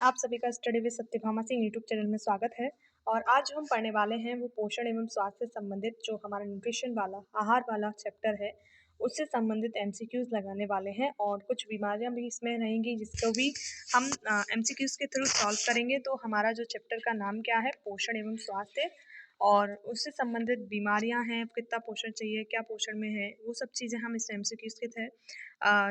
आप सभी का study with Satyabhama Singh YouTube channel में स्वागत है। और आज हम पढ़ने वाले हैं वो पोषण एवं स्वास्थ्य से संबंधित जो हमारा न्यूट्रिशन वाला आहार वाला चैप्टर है, उससे संबंधित एमसीक्यूज लगाने वाले हैं और कुछ बीमारियां भी इसमें रहेंगी जिसको भी हम एमसीक्यूज के थ्रू सॉल्व करेंगे। तो हमारा जो चैप्टर का नाम क्या है, पोषण एवं स्वास्थ्य, और उससे संबंधित बीमारियां हैं, कितना पोषण चाहिए, क्या पोषण में है, वो सब चीज़ें हम इस एमसीक्यूज के थे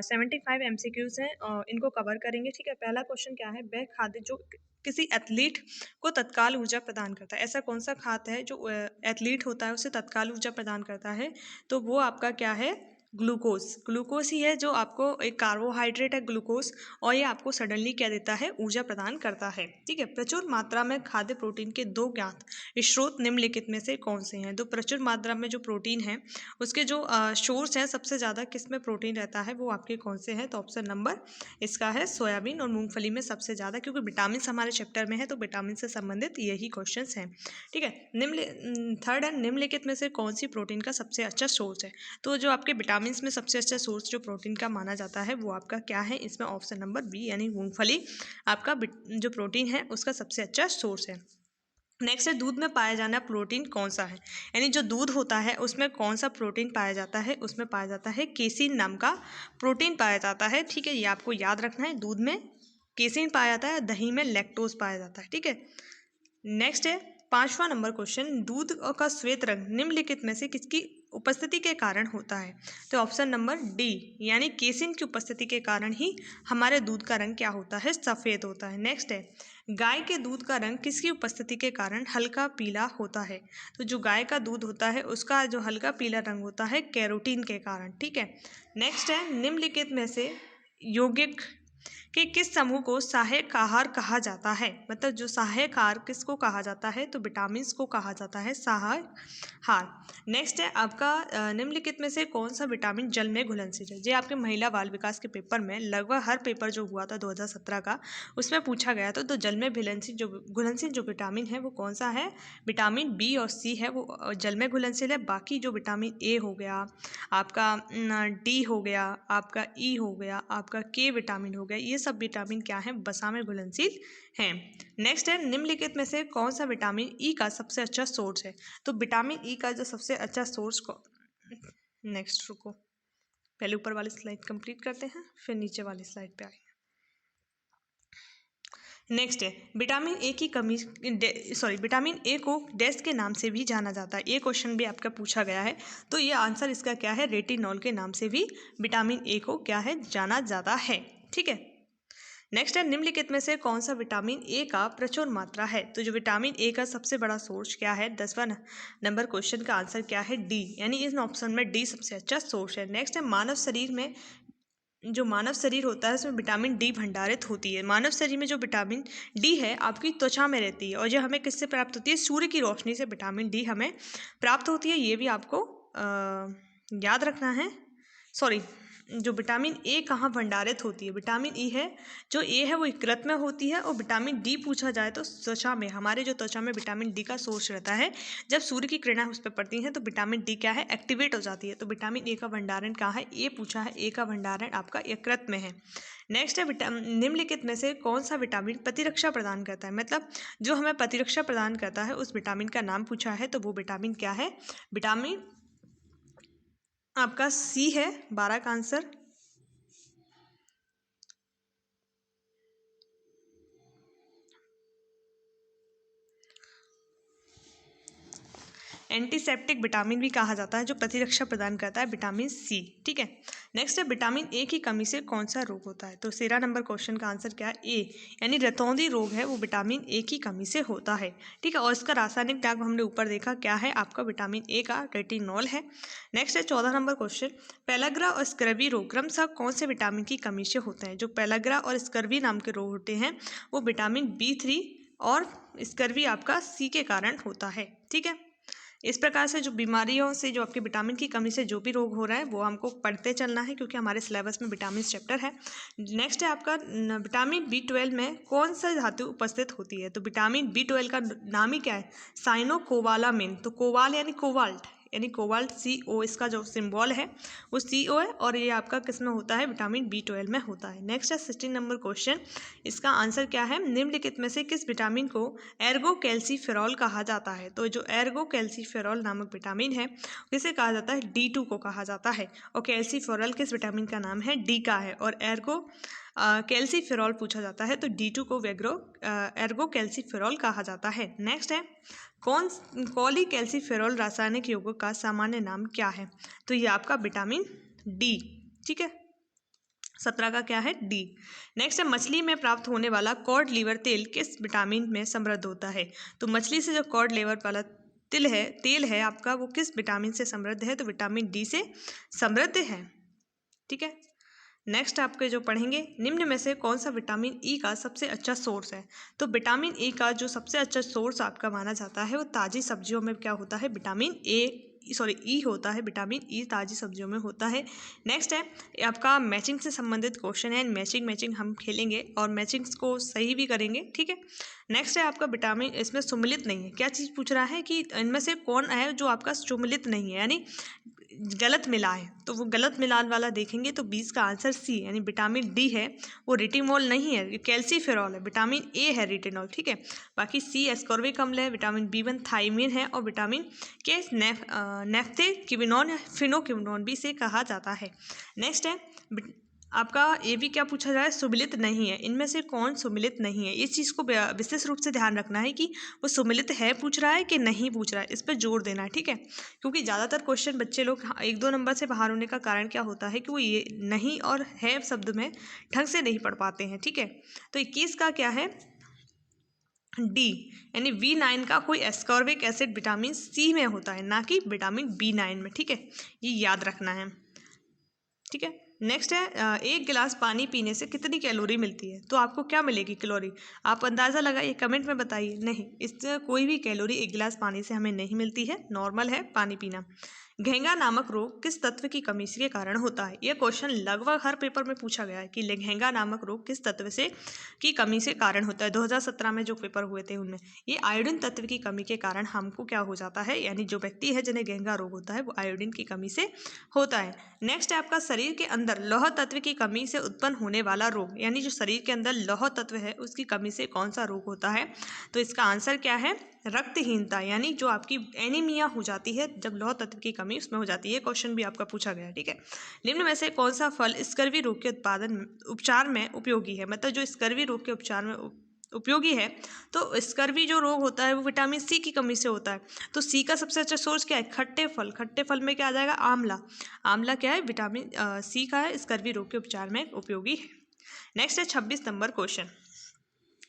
75 एमसीक्यूज हैं, इनको कवर करेंगे। ठीक है, पहला क्वेश्चन क्या है, वह खाद्य जो किसी एथलीट को तत्काल ऊर्जा प्रदान करता है। ऐसा कौन सा खाद्य है जो एथलीट होता है उसे तत्काल ऊर्जा प्रदान करता है? तो वो आपका क्या है, ग्लूकोज। ग्लूकोज ही है जो आपको एक कार्बोहाइड्रेट है ग्लूकोज, और ये आपको सडनली क्या देता है, ऊर्जा प्रदान करता है। ठीक है, प्रचुर मात्रा में खाद्य प्रोटीन के दो ज्ञात स्रोत निम्नलिखित में से कौन से हैं? तो प्रचुर मात्रा में जो प्रोटीन है उसके जो सोर्स हैं, सबसे ज़्यादा किस में प्रोटीन रहता है, वो आपके कौन से हैं? तो ऑप्शन नंबर इसका है सोयाबीन और मूंगफली में सबसे ज़्यादा, क्योंकि विटामिन हमारे चैप्टर में है तो विटामिन से संबंधित यही क्वेश्चन हैं। ठीक है, थर्ड है, निम्नलिखित में से कौन सी प्रोटीन का सबसे अच्छा सोर्स है? तो जो आपके विटामिन में सबसे अच्छा सोर्स जो प्रोटीन का माना जाता है वो आपका क्या है? इसमें ऑप्शन नंबर बी यानी मूंगफली आपका जो प्रोटीन है उसका सबसे अच्छा सोर्स है। नेक्स्ट है, दूध में पाया जाना प्रोटीन कौन सा है? यानी जो दूध होता है उसमें कौन सा प्रोटीन पाया जाता है? उसमें पाया जाता है केसिन नाम का प्रोटीन पाया जाता है। ठीक है, ये आपको याद रखना है, दूध में केसिन पाया जाता है, दही में लैक्टोज पाया जाता है। ठीक है, नेक्स्ट है 5वां नंबर क्वेश्चन, दूध का श्वेत रंग निम्नलिखित में से किसकी उपस्थिति के कारण होता है? तो ऑप्शन नंबर डी यानी केसिन की उपस्थिति के कारण ही हमारे दूध का रंग क्या होता है, सफ़ेद होता है। नेक्स्ट है, गाय के दूध का रंग किसकी उपस्थिति के कारण हल्का पीला होता है? तो जो गाय का दूध होता है उसका जो हल्का पीला रंग होता है कैरोटीन के कारण। ठीक है, नेक्स्ट है, निम्नलिखित में से यौगिक कि किस समूह को सहायक आहार कहा जाता है? मतलब जो सहायक आहार किसको कहा जाता है? तो विटामिन को कहा जाता है सहायक आहार। नेक्स्ट है आपका निम्नलिखित में से कौन सा विटामिन जल में घुलनशील है? ये आपके महिला बाल विकास के पेपर में लगभग हर पेपर जो हुआ था 2017 का उसमें पूछा गया था। तो जल में घुलनशील जो विटामिन है वो कौन सा है? विटामिन बी और सी है, वो जल में घुलनशील है। बाकी जो विटामिन ए हो गया, आपका डी हो गया, आपका ई हो गया, आपका के विटामिन हो गया, ये सब विटामिन क्या है, वसा में घुलनशील हैं। नेक्स्ट है, निम्नलिखित में से कौन सा विटामिन ई का सबसे अच्छा सोर्स है? तो विटामिन ई का जो सबसे अच्छा सोर्स नेक्स्ट रुको, पहले ऊपर वाली स्लाइड कंप्लीट करते हैं फिर नीचे वाली स्लाइड पे आएंगे। नेक्स्ट है, विटामिन ए की कमी विटामिन ए को डैश के नाम से भी जाना जाता है। ये क्वेश्चन भी आपका पूछा गया है, तो ये आंसर इसका क्या है, रेटिनॉल के नाम से भी विटामिन ए को क्या है, जाना जाता है। ठीक है, नेक्स्ट है, निम्नलिखित में से कौन सा विटामिन ए का प्रचुर मात्रा है? तो जो विटामिन ए का सबसे बड़ा सोर्स क्या है, 10वां नंबर क्वेश्चन का आंसर क्या है, डी यानी इस ऑप्शन में डी सबसे अच्छा सोर्स है। नेक्स्ट है, मानव शरीर में जो मानव शरीर होता है उसमें विटामिन डी भंडारित होती है। मानव शरीर में जो विटामिन डी है आपकी त्वचा में रहती है, और जो हमें किससे प्राप्त होती है, सूर्य की रोशनी से विटामिन डी हमें प्राप्त होती है। ये भी आपको याद रखना है। जो विटामिन ए कहाँ भंडारित होती है, विटामिन ई है जो ए है वो यकृत में होती है, और विटामिन डी पूछा जाए तो त्वचा में, हमारे जो त्वचा में विटामिन डी का सोर्स रहता है। जब सूर्य की किरणें उस पर पड़ती हैं तो विटामिन डी क्या है, एक्टिवेट हो जाती है। तो विटामिन ए का भंडारण कहाँ है, ए पूछा है, ए का भंडारण आपका यकृत में है। नेक्स्ट है, निम्नलिखित में से कौन सा विटामिन प्रतिरक्षा प्रदान करता है? मतलब जो हमें प्रतिरक्षा प्रदान करता है उस विटामिन का नाम पूछा है, तो वो विटामिन क्या है, विटामिन आपका सी है 12 का आंसर। एंटीसेप्टिक विटामिन भी कहा जाता है, जो प्रतिरक्षा प्रदान करता है, विटामिन सी। ठीक है, नेक्स्ट है, विटामिन ए की कमी से कौन सा रोग होता है? तो 13 नंबर क्वेश्चन का आंसर क्या है, ए यानी रतौंधी रोग है वो विटामिन ए की कमी से होता है। ठीक है, और इसका रासायनिक नाम हमने ऊपर देखा क्या है, आपका विटामिन ए का रेटिनॉल है। नेक्स्ट है 14 नंबर क्वेश्चन, पेलाग्रा और स्कर्वी रोग क्रमशः कौन से विटामिन की कमी से होते हैं? जो पेलाग्रा और स्कर्वी नाम के रोग होते हैं वो विटामिन B3 और स्कर्वी आपका सी के कारण होता है। ठीक है, इस प्रकार से जो बीमारियों से, जो आपके विटामिन की कमी से जो भी रोग हो रहा है वो हमको पढ़ते चलना है, क्योंकि हमारे सिलेबस में विटामिन चैप्टर है। नेक्स्ट है आपका विटामिन B12 में कौन सा धातु उपस्थित होती है? तो विटामिन B12 का नाम ही क्या है, साइनोकोबालामिन। तो कोबाल यानी कोबाल्ट यानी कोबाल्ट CO इसका जो सिंबल है वो CO है और ये आपका किस में होता है, विटामिन B12 में होता है। नेक्स्ट है 16 नंबर क्वेश्चन, इसका आंसर क्या है, निम्नलिखित में से किस विटामिन को एर्गो कैल्सीफेरॉल कहा जाता है। तो जो एर्गो कैल्सीफेरॉल नामक विटामिन है किसे कहा जाता है, D2 को कहा जाता है। और कैल्सीफेरॉल किस विटामिन का नाम है, D का है। और एर्गो कैल्सीफेरॉल पूछा जाता है तो D2 को एर्गो कैल्सीफेरॉल कहा जाता है। नेक्स्ट है कॉली कैल्सीफेरॉल रासायनिक यौगिक का सामान्य नाम क्या है। तो ये आपका विटामिन D, ठीक है। 17 का क्या है, D। नेक्स्ट है मछली में प्राप्त होने वाला कॉड लीवर तेल किस विटामिन में समृद्ध होता है। तो मछली से जो कॉड लीवर वाला तेल है आपका, वो किस विटामिन से समृद्ध है, तो विटामिन D से समृद्ध है, ठीक है। नेक्स्ट आपके जो पढ़ेंगे, निम्न में से कौन सा विटामिन ई का सबसे अच्छा सोर्स है। तो विटामिन ई का जो सबसे अच्छा सोर्स आपका माना जाता है वो ताज़ी सब्जियों में क्या होता है, विटामिन ई होता है, विटामिन ई ताज़ी सब्जियों में होता है। नेक्स्ट है आपका मैचिंग से संबंधित क्वेश्चन है, मैचिंग हम खेलेंगे और मैचिंग्स को सही भी करेंगे, ठीक है। नेक्स्ट है आपका विटामिन, इसमें सुमिलित नहीं है, क्या चीज़ पूछ रहा है कि इनमें से कौन है जो आपका सुमिलित नहीं है, यानी गलत मिला है। तो वो गलत मिलान वाला देखेंगे तो 20 का आंसर C यानी विटामिन D है, वो रिटिमोल नहीं है, कैल्सीफेरॉल है। विटामिन A है रिटिनॉल, ठीक है। बाकी C एस्कॉर्बिक अम्ल है, विटामिन B1 थायमिन है और विटामिन K नेफ्थेक्विनोन फिनोक्विनोन भी से कहा जाता है। नेक्स्ट है आपका ये भी क्या पूछा जाए, सुमिलित नहीं है, इनमें से कौन सुमिलित नहीं है। इस चीज़ को विशेष रूप से ध्यान रखना है कि वो सुमिलित है पूछ रहा है कि नहीं पूछ रहा है, इस पर जोर देना है, ठीक है। क्योंकि ज़्यादातर क्वेश्चन बच्चे लोग 1-2 नंबर से बाहर होने का कारण क्या होता है कि वो ये नहीं और है शब्द में ढंग से नहीं पढ़ पाते हैं, ठीक है। तो 21 का क्या है, D यानी B9 का कोई एस्कॉर्बिक एसिड विटामिन C में होता है, ना कि विटामिन B9 में, ठीक है। ये याद रखना है, ठीक है। नेक्स्ट है 1 गिलास पानी पीने से कितनी कैलोरी मिलती है। तो आपको क्या मिलेगी कैलोरी, आप अंदाज़ा लगाइए, कमेंट में बताइए। नहीं, इससे कोई भी कैलोरी 1 गिलास पानी से हमें नहीं मिलती है, नॉर्मल है पानी पीना। घेंगा नामक रोग किस तत्व की कमी के कारण होता है। यह क्वेश्चन लगभग हर पेपर में पूछा गया है कि घेंगा नामक रोग किस तत्व से की कमी से कारण होता है। 2017 में जो पेपर हुए थे उनमें ये आयोडीन तत्व की कमी के कारण हमको क्या हो जाता है, यानी जो व्यक्ति है जिन्हें घेंगा रोग होता है वो आयोडीन की कमी से होता है। नेक्स्ट है आपका शरीर के अंदर लौह तत्व की कमी से उत्पन्न होने वाला रोग, यानी जो शरीर के अंदर लौह तत्व है उसकी कमी से कौन सा रोग होता है। तो इसका आंसर क्या है, रक्तहीनता, यानी जो आपकी एनीमिया हो जाती है जब लौह तत्व की कमी उसमें हो जाती है। क्वेश्चन भी आपका पूछा गया है, ठीक है। निम्न में से कौन सा फल स्कर्वी रोग के उपचार में उपयोगी है। मतलब जो स्कर्वी रोग के उपचार में उपयोगी है, तो स्कर्वी जो रोग होता है वो विटामिन C की कमी से होता है। तो C का सबसे अच्छा सोर्स क्या है, खट्टे फल। खट्टे फल में क्या आ जाएगा, आंवला। आंवला क्या है, विटामिन C का है, स्कर्वी रोग के उपचार में उपयोगी है। नेक्स्ट है 26 नंबर क्वेश्चन,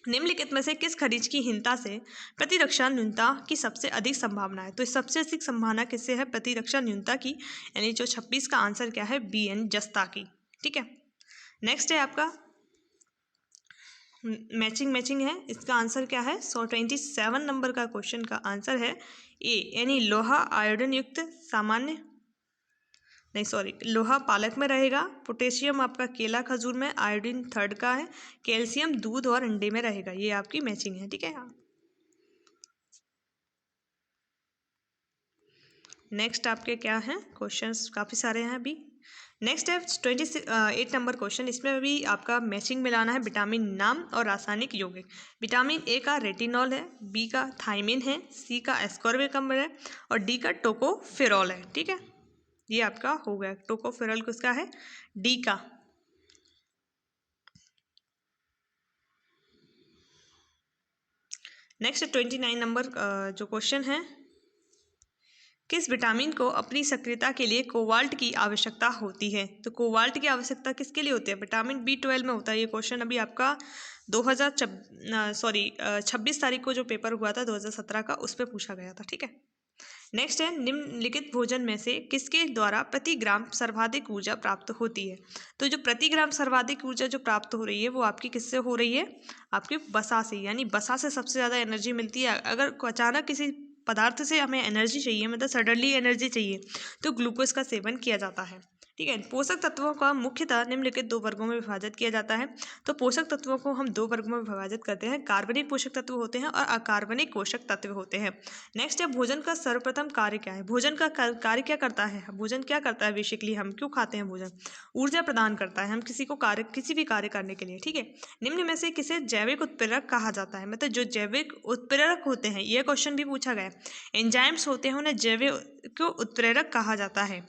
निम्नलिखित में से किस खनिज की हीनता से प्रतिरक्षा न्यूनता की सबसे अधिक संभावना है। तो सबसे अधिक संभावना किससे है, प्रतिरक्षा न्यूनता की, यानी जो 26 का आंसर क्या है, BN जस्ता की, ठीक है। नेक्स्ट है आपका मैचिंग है, इसका आंसर क्या है, 127 नंबर का क्वेश्चन का आंसर है A यानी लोहा आयोडीन युक्त सामान्य, नहीं सॉरी, लोहा पालक में रहेगा, पोटेशियम आपका केला खजूर में, आयोडीन थर्ड का है, कैल्शियम दूध और अंडे में रहेगा। ये आपकी मैचिंग है, ठीक है। नेक्स्ट आपके क्या हैं क्वेश्चंस, काफ़ी सारे हैं अभी। नेक्स्ट है 28 नंबर क्वेश्चन, इसमें भी आपका मैचिंग मिलाना है विटामिन नाम और रासायनिक यौगिक। विटामिन A का रेटिनॉल है, B का थायमिन है, C का एस्कॉर्बिक अम्ल है और D का टोकोफेरॉल है, ठीक है। ये आपका हो गया, टोकोफेरॉल किसका है, D का। नेक्स्ट 29 नंबर जो क्वेश्चन है, किस विटामिन को अपनी सक्रियता के लिए कोबाल्ट की आवश्यकता होती है। तो कोबाल्ट की आवश्यकता किसके लिए होती है, विटामिन B12 में होता है। ये क्वेश्चन अभी आपका 26 तारीख को जो पेपर हुआ था 2017 का, उस पर पूछा गया था, ठीक है। नेक्स्ट है निम्नलिखित भोजन में से किसके द्वारा प्रति ग्राम सर्वाधिक ऊर्जा प्राप्त होती है। तो जो प्रति ग्राम सर्वाधिक ऊर्जा जो प्राप्त हो रही है वो आपकी किससे हो रही है, आपकी वसा से, यानी वसा से सबसे ज़्यादा एनर्जी मिलती है। अगर अचानक किसी पदार्थ से हमें एनर्जी चाहिए, मतलब सडनली एनर्जी चाहिए, तो ग्लूकोज का सेवन किया जाता है। ठीक है। पोषक तत्वों का मुख्यतः निम्नलिखित 2 वर्गों में विभाजित किया जाता है। तो पोषक तत्वों को हम 2 वर्गों में विभाजित करते हैं, कार्बनिक पोषक तत्व होते हैं और अकार्बनिक पोषक तत्व होते हैं। नेक्स्ट है भोजन का सर्वप्रथम कार्य क्या है। भोजन का कार्य क्या करता है, भोजन क्या करता है, बेसिकली हम क्यों खाते हैं भोजन, ऊर्जा प्रदान करता है हम किसी भी कार्य करने के लिए। ठीक है। निम्न में से किसे जैविक उत्प्रेरक कहा जाता है, मतलब जो जैविक उत्प्रेरक होते हैं, यह क्वेश्चन भी पूछा गया है। एंजाइम्स होते हैं उन्हें जैविक उत्प्रेरक कहा जाता है।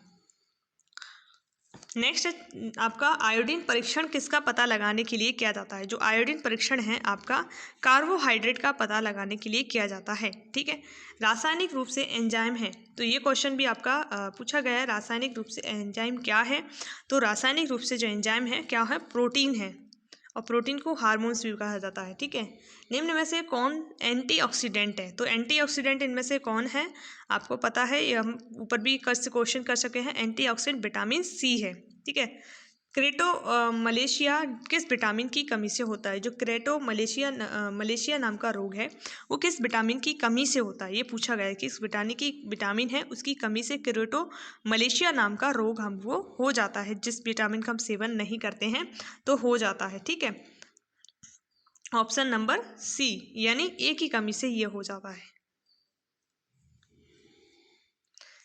नेक्स्ट आपका आयोडीन परीक्षण किसका पता लगाने के लिए किया जाता है। जो आयोडीन परीक्षण है आपका कार्बोहाइड्रेट का पता लगाने के लिए किया जाता है। ठीक है। रासायनिक रूप से एंजाइम है, तो ये क्वेश्चन भी आपका पूछा गया है, रासायनिक रूप से एंजाइम क्या है। तो रासायनिक रूप से जो एंजाइम है क्या है, प्रोटीन है, और प्रोटीन को हार्मोन्स भी कहा जाता है। ठीक है। निम्न में से कौन एंटीऑक्सीडेंट है। तो एंटीऑक्सीडेंट इनमें से कौन है, आपको पता है, ये हम ऊपर भी क्वेश्चन कर सके हैं। एंटीऑक्सीडेंट विटामिन सी है। ठीक है। मलेशिया किस विटामिन की कमी से होता है। जो मलेशिया नाम का रोग है वो किस विटामिन की कमी से होता है, ये पूछा गया है। किस विटामिन है उसकी कमी से मलेशिया नाम का रोग हमको हो जाता है, जिस विटामिन का हम सेवन नहीं करते हैं तो हो जाता है। ठीक है। ऑप्शन नंबर सी, यानी ए की कमी से ये हो जाता है।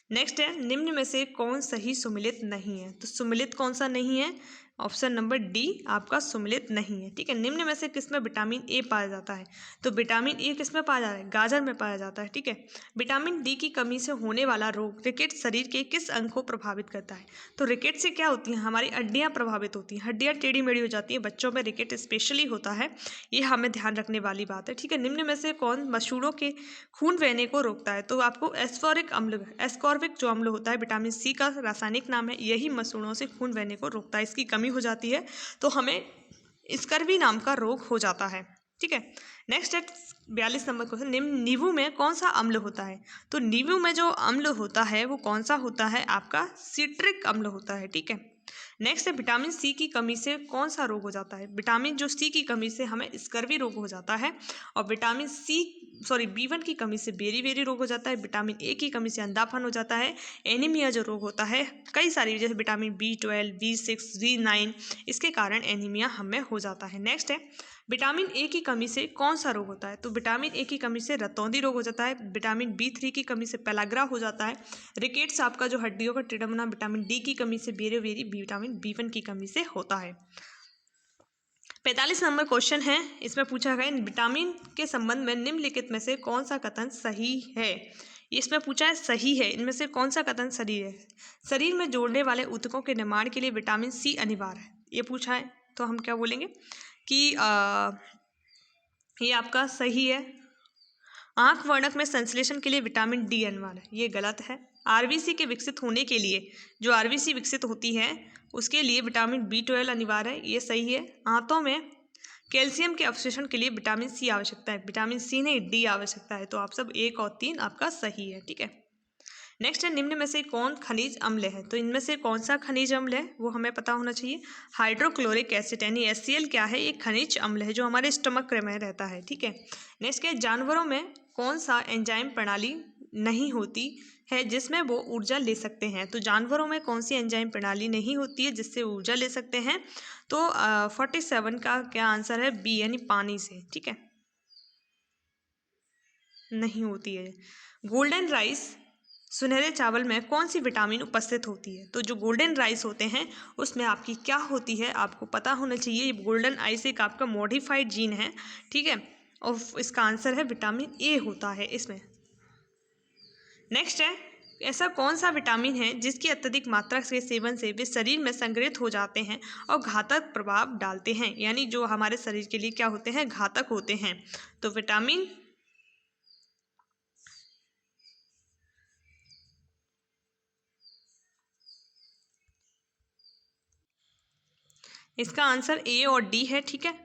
नेक्स्ट है निम्न में से कौन सही सुमेलित नहीं है। तो सुमेलित कौन सा नहीं है, ऑप्शन नंबर डी आपका सुमेलित नहीं है। ठीक है। निम्न में से किसमें विटामिन ए पाया जाता है। तो विटामिन ए किसमें पाया जाता है, गाजर में पाया जाता है। ठीक है। विटामिन डी की कमी से होने वाला रोग रिकेट शरीर के किस अंग को प्रभावित करता है। तो रिकेट से क्या होती है, हमारी हड्डियां प्रभावित होती हैं, हड्डियां टेढ़ी मेढ़ी हो जाती है, बच्चों में रिकेट स्पेशली होता है, ये हमें ध्यान रखने वाली बात है। ठीक है। निम्न में से कौन मसूड़ों के खून बहने को रोकता है। तो आपको एस्कॉर्बिक जो अम्ल होता है विटामिन सी का रासायनिक नाम है, यही मसूड़ों से खून बहने को रोकता है। इसकी कमी हो जाती है तो हमें स्कर्वी नाम का रोग हो जाता है। ठीक है। नेक्स्ट है 42 नंबर क्वेश्चन, नींबू में कौन सा अम्ल होता है। तो नींबू में जो अम्ल होता है वो कौन सा होता है, आपका सिट्रिक अम्ल होता है। ठीक है। नेक्स्ट है विटामिन सी की कमी से कौन सा रोग हो जाता है। विटामिन जो सी की कमी से हमें स्कर्वी रोग हो जाता है, और विटामिन B1 की कमी से बेरी रोग हो जाता है। विटामिन ए की कमी से अंधापन हो जाता है। एनीमिया जो रोग होता है, कई सारी जैसे विटामिन B12, B6, B9, इसके कारण एनीमिया हमें हो जाता है। नेक्स्ट है विटामिन ए की कमी से कौन सा रोग होता है। तो विटामिन ए की कमी से रतौंधी रोग हो जाता है। विटामिन B3 की कमी से पेलाग्रा हो जाता है। रिकेट्स आपका जो हड्डियों का टेढ़ा बना विटामिन डी की कमी से विटामिन B1 की कमी से होता है। 45 नंबर क्वेश्चन है, इसमें पूछा गया विटामिन के संबंध में निम्नलिखित में से कौन सा कथन सही है। इसमें पूछा है सही है, इनमें से कौन सा कथन सही है। शरीर में जोड़ने वाले ऊतकों के निर्माण के लिए विटामिन सी अनिवार्य है, ये पूछा है। तो हम क्या बोलेंगे कि ये आपका सही है। आंख वर्णक में संश्लेषण के लिए विटामिन डी अनिवार्य है, ये गलत है। आरबीसी के विकसित होने के लिए, जो आरबीसी विकसित होती है उसके लिए विटामिन B12 अनिवार्य है, ये सही है। आंतों में कैल्शियम के अवशोषण के लिए विटामिन सी आवश्यकता है, विटामिन सी नहीं डी आवश्यकता है। तो आप सब 1 और 3 आपका सही है। ठीक है। नेक्स्ट है निम्न में से कौन खनिज अम्ल है। तो इनमें से कौन सा खनिज अम्ल है वो हमें पता होना चाहिए। हाइड्रोक्लोरिक एसिड यानी HCl क्या है, ये खनिज अम्ल है जो हमारे स्टमक में रहता है। ठीक है। नेक्स्ट है जानवरों में कौन सा एंजाइम प्रणाली नहीं होती है जिसमें वो ऊर्जा ले सकते हैं। तो जानवरों में कौन सी एंजाइम प्रणाली नहीं होती है जिससे ऊर्जा ले सकते हैं। तो 47 का क्या आंसर है, बी यानी पानी से। ठीक है, नहीं होती है। गोल्डन राइस सुनहरे चावल में कौन सी विटामिन उपस्थित होती है। तो जो गोल्डन राइस होते हैं उसमें आपकी क्या होती है, आपको पता होना चाहिए। ये गोल्डन राइस एक आपका मॉडिफाइड जीन है। ठीक है, और इसका आंसर है विटामिन ए होता है इसमें। नेक्स्ट है ऐसा कौन सा विटामिन है जिसकी अत्यधिक मात्रा के सेवन से वे शरीर में संग्रहित हो जाते हैं और घातक प्रभाव डालते हैं, यानी जो हमारे शरीर के लिए क्या होते हैं, घातक होते हैं। तो विटामिन इसका आंसर ए और डी है। ठीक है,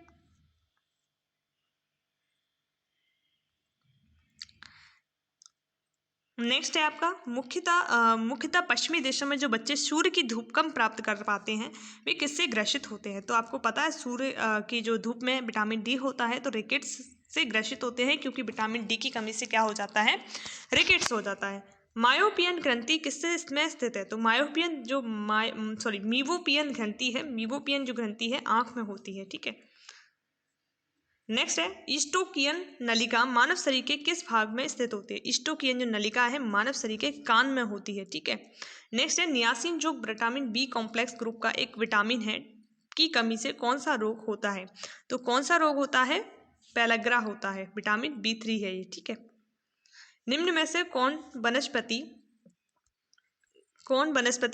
नेक्स्ट है आपका मुख्यतः पश्चिमी देशों में जो बच्चे सूर्य की धूप कम प्राप्त कर पाते हैं वे किससे ग्रसित होते हैं। तो आपको पता है सूर्य की जो धूप में विटामिन डी होता है तो रिकेट्स से ग्रसित होते हैं, क्योंकि विटामिन डी की कमी से क्या हो जाता है, रिकेट्स हो जाता है। मायोपियन ग्रंथि किससे इसमें स्थित है? तो मायोपियन जो मीवोपियन ग्रंथि है, मीवोपियन जो ग्रंथि है आंख में होती है, ठीक है। नेक्स्ट है ईस्टोकियन नलिका मानव शरीर के किस भाग में स्थित होती है? ईस्टोकियन जो नलिका है मानव शरीर के कान में होती है, ठीक है। नेक्स्ट है नियासिन जो विटामिन बी कॉम्प्लेक्स ग्रुप का एक विटामिन है की कमी से कौन सा रोग होता है? तो कौन सा रोग होता है? पेलाग्रा होता है, विटामिन B3 है ये, ठीक है। निम्न में से कौन वनस्पति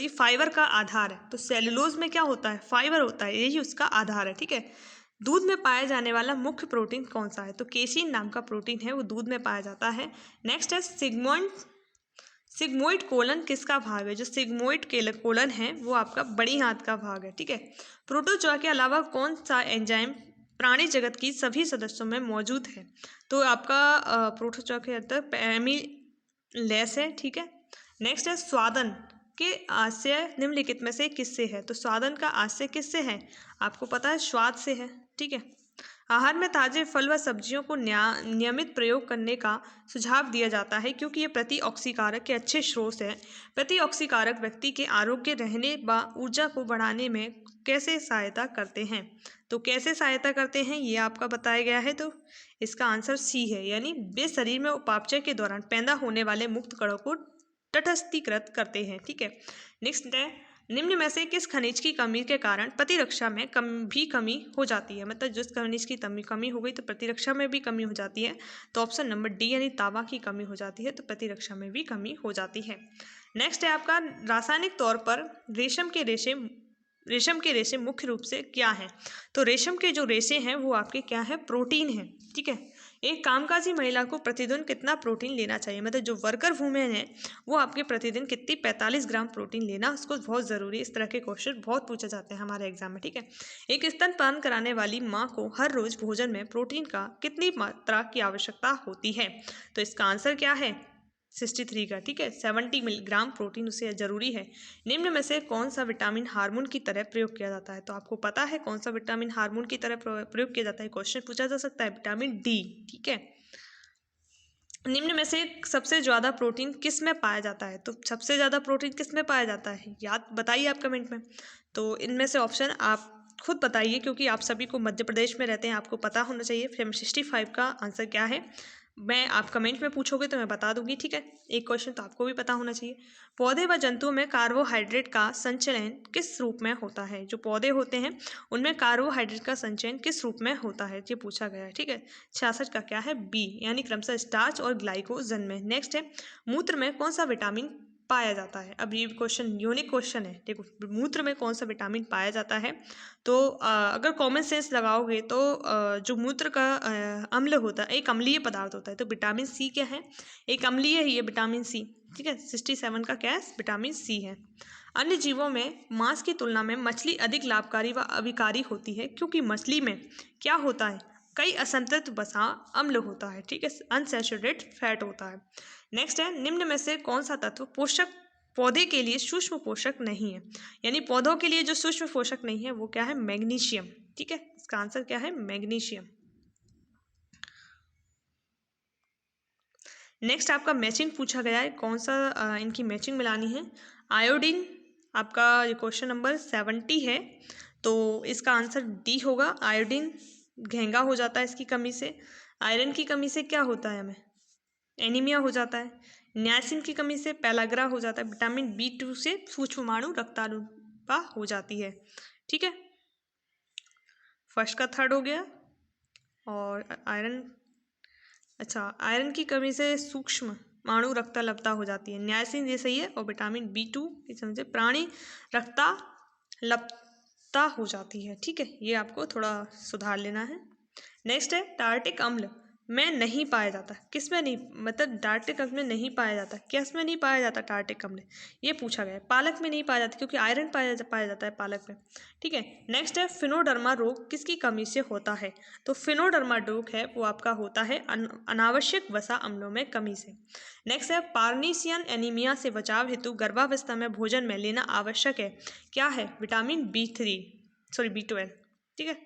फाइबर का आधार है? तो सेलुलोज में क्या होता है? फाइबर होता है, यही उसका आधार है, ठीक है। दूध में पाया जाने वाला मुख्य प्रोटीन कौन सा है? तो केसीन नाम का प्रोटीन है, वो दूध में पाया जाता है। नेक्स्ट है सिग्मोइड कोलन किसका भाग है? जो सिग्मोइड कोलन है वो आपका बड़ी हाथ का भाग है, ठीक है। प्रोटोजोआ के अलावा कौन सा एंजाइम प्राणी जगत की सभी सदस्यों में मौजूद है? तो आपका प्रोटोजोआ के अंदर एमिलेस है, ठीक है। नेक्स्ट है स्वादन के आशय निम्नलिखित में से किससे है? तो स्वादन का आशय किससे है? आपको पता है स्वाद से है, ठीक है। आहार में ताजे फल व सब्जियों को नियमित प्रयोग करने का सुझाव दिया जाता है क्योंकि ये प्रतिऑक्सीकारक के अच्छे स्रोत हैं। प्रतिऑक्सीकारक व्यक्ति के आरोग्य रहने व ऊर्जा को बढ़ाने में कैसे सहायता करते हैं? तो कैसे सहायता करते हैं ये आपका बताया गया है, तो इसका आंसर सी है, यानी वे शरीर में उपापचय के दौरान पैदा होने वाले मुक्त कणों को तटस्थीकृत करते हैं, ठीक है। नेक्स्ट है निम्न में से किस खनिज की कमी के कारण प्रतिरक्षा में कमी हो जाती है? मतलब जिस खनिज की कमी हो गई तो प्रतिरक्षा में भी कमी हो जाती है। तो ऑप्शन नंबर डी यानी तांबा की कमी हो जाती है, तो प्रतिरक्षा में भी कमी हो जाती है। नेक्स्ट है आपका रासायनिक तौर पर रेशम के रेशे मुख्य रूप से क्या है? तो रेशम के जो रेशे हैं वो आपके क्या है? प्रोटीन है, ठीक है। एक कामकाजी महिला को प्रतिदिन कितना प्रोटीन लेना चाहिए? मतलब जो वर्कर वुमेन है वो आपके प्रतिदिन कितनी 45 ग्राम प्रोटीन लेना उसको बहुत ज़रूरी है। इस तरह के क्वेश्चन बहुत पूछे जाते हैं हमारे एग्जाम में, ठीक है। एक स्तनपान कराने वाली माँ को हर रोज भोजन में प्रोटीन का कितनी मात्रा की आवश्यकता होती है? तो इसका आंसर क्या है? 63 का, ठीक है। 70 मिलीग्राम प्रोटीन उसे जरूरी है। निम्न में से कौन सा विटामिन हार्मोन की तरह प्रयोग किया जाता है? तो आपको पता है कौन सा विटामिन हार्मोन की तरह प्रयोग किया जाता है, क्वेश्चन पूछा जा सकता है, विटामिन डी, ठीक है। निम्न में से सबसे ज़्यादा प्रोटीन किस में पाया जाता है? तो सबसे ज़्यादा प्रोटीन किस में पाया जाता है, याद बताइए आप कमेंट में। तो इनमें से ऑप्शन आप खुद बताइए क्योंकि आप सभी को मध्य प्रदेश में रहते हैं, आपको पता होना चाहिए। फिर 65 का आंसर क्या है मैं आप कमेंट में पूछोगे तो मैं बता दूंगी, ठीक है। एक क्वेश्चन तो आपको भी पता होना चाहिए। पौधे व जंतुओं में कार्बोहाइड्रेट का संचयन किस रूप में होता है? जो पौधे होते हैं उनमें कार्बोहाइड्रेट का संचयन किस रूप में होता है, ये पूछा गया है, ठीक है। 66 का क्या है? बी, यानी क्रमशः स्टार्च और ग्लाइकोजन में। नेक्स्ट है मूत्र में कौन सा विटामिन पाया जाता है? अब ये क्वेश्चन यूनिक क्वेश्चन है, देखो मूत्र में कौन सा विटामिन पाया जाता है? तो अगर कॉमन सेंस लगाओगे तो जो मूत्र का अम्ल होता है एक अम्लीय पदार्थ होता है, तो विटामिन सी क्या है? एक अम्लीय ही है विटामिन सी, ठीक है। 67 का क्या है? विटामिन सी है। अन्य जीवों में मांस की तुलना में मछली अधिक लाभकारी व अविकारी होती है क्योंकि मछली में क्या होता है? कई असंतृप्त वसा अम्ल होता है, ठीक है, अनसैचुरेटेड फैट होता है। नेक्स्ट है निम्न में से कौन सा तत्व पोषक पौधे के लिए सूक्ष्म पोषक नहीं है? यानी पौधों के लिए जो सूक्ष्म पोषक नहीं है वो क्या है? मैग्नीशियम, ठीक है। इसका आंसर क्या है? मैग्नीशियम। नेक्स्ट आपका मैचिंग पूछा गया है, कौन सा इनकी मैचिंग मिलानी है? आयोडीन आपका क्वेश्चन नंबर 70 है, तो इसका आंसर डी होगा। आयोडीन घेंगा हो जाता है इसकी कमी से। आयरन की कमी से क्या होता है? हमें एनीमिया हो जाता है। नियासिन की कमी से पेलाग्रा हो जाता है। विटामिन B2 से सूक्ष्माणु रक्ताल्पता हो जाती है, ठीक है। फर्स्ट का थर्ड हो गया। और आयरन की कमी से सूक्ष्माणु रक्ताल्पता हो जाती है, नियासिन ये सही है। और विटामिन B2 की कमी से प्राणी रक्ताल्पता हो जाती है, ठीक है। ये आपको थोड़ा सुधार लेना है। नेक्स्ट है टार्टिक अम्ल में नहीं पाया जाता, किस में नहीं, मतलब टार्टिक अम्ल में नहीं पाया जाता, किस में नहीं पाया जाता टार्टिक अम्ल? ये पूछा गया है। पालक में नहीं पाया जाता क्योंकि आयरन पाया जाता है पालक में, ठीक है। नेक्स्ट है फिनोडर्मा रोग किसकी कमी से होता है? तो फिनोडर्मा रोग है वो आपका होता है अनावश्यक वसा अम्लों में कमी से। नेक्स्ट है पार्नीसियन एनीमिया से बचाव हेतु गर्भावस्था में भोजन में लेना आवश्यक है, क्या है? विटामिन B12, ठीक है।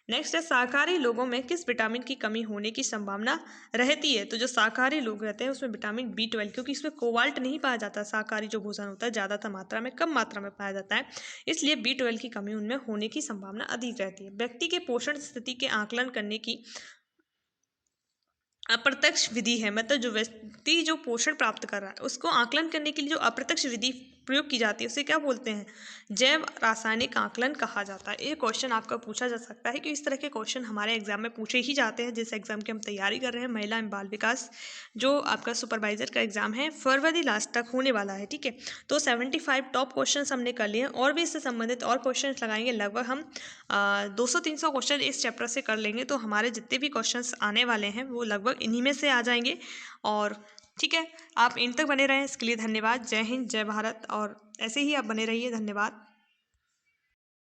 नेक्स्ट है शाकाहारी लोगों में किस विटामिन की कमी होने की संभावना रहती है। तो जो शाकाहारी लोग रहते हैं उसमें विटामिन B12, क्योंकि इसमें कोबाल्ट नहीं पाया जाता, शाकाहारी जो भोजन होता है ज़्यादातर मात्रा में कम मात्रा में पाया जाता है, इसलिए B12 की कमी उनमें होने की संभावना अधिक रहती है। व्यक्ति के पोषण स्थिति के आकलन करने की अप्रत्यक्ष विधि है, मतलब जो व्यक्ति जो पोषण प्राप्त कर रहा है उसको आकलन करने के लिए जो अप्रत्यक्ष विधि प्रयोग की जाती है उसे क्या बोलते हैं, जैव रासायनिक आकलन कहा जाता है। ये क्वेश्चन आपका पूछा जा सकता है कि इस तरह के क्वेश्चन हमारे एग्जाम में पूछे ही जाते हैं। जिस एग्जाम की हम तैयारी कर रहे हैं, महिला एवं बाल विकास, जो आपका सुपरवाइजर का एग्जाम है, फरवरी लास्ट तक होने वाला है, ठीक है। तो 75 टॉप क्वेश्चन हमने कर लिए हैं, और भी इससे संबंधित और क्वेश्चन लगाएंगे। लगभग हम 200-300 क्वेश्चन इस चैप्टर से कर लेंगे, तो हमारे जितने भी क्वेश्चन आने वाले हैं वो लगभग इन्हीं में से आ जाएंगे। और ठीक है, आप इन तक बने रहें, इसके लिए धन्यवाद। जय हिंद, जय भारत, और ऐसे ही आप बने रहिए। धन्यवाद।